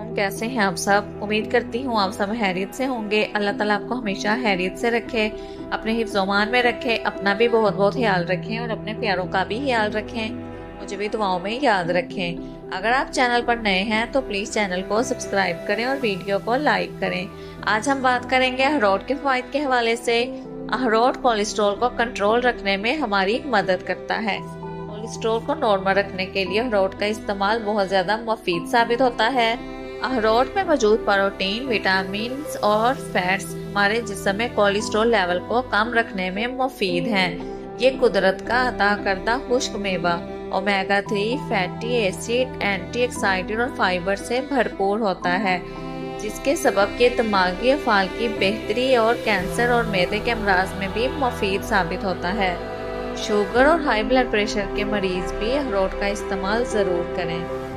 वालेकुम, कैसे हैं आप सब। उम्मीद करती हूँ आप सब खैरियत से होंगे। अल्लाह ताला आपको हमेशा खैरियत से रखे, अपने हिफ्ज़-ओ-मान में रखे, अपना भी बहुत बहुत ख्याल रखें और अपने प्यारों का भी ख्याल रखें। मुझे भी दुआओं में याद रखें। अगर आप चैनल पर नए हैं तो प्लीज़ चैनल को सब्सक्राइब करें और वीडियो को लाइक करें। आज हम बात करेंगे अखरोट के फ़ायदे के हवाले से। अखरोट कोलेस्ट्रॉल को कंट्रोल रखने में हमारी मदद करता है। कोलेस्ट्रॉल को नॉर्मल रखने के लिए अखरोट का इस्तेमाल बहुत ज़्यादा मुफीद साबित होता है। अखरोट में मौजूद प्रोटीन, विटामिन और फैट्स हमारे जिस्म में कोलेस्ट्रॉल लेवल को कम रखने में मुफीद हैं। ये कुदरत का अता करदा खुश्क मेवा ओमेगा 3 फैटी एसिड, एंटीऑक्सीडेंट और फाइबर से भरपूर होता है, जिसके सबब के दिमागी अफ़ाल की बेहतरी और कैंसर और मैदे के अमराज में भी मुफीद साबित होता है। शुगर और हाई ब्लड प्रेशर के मरीज भी अखरोट का इस्तेमाल ज़रूर करें।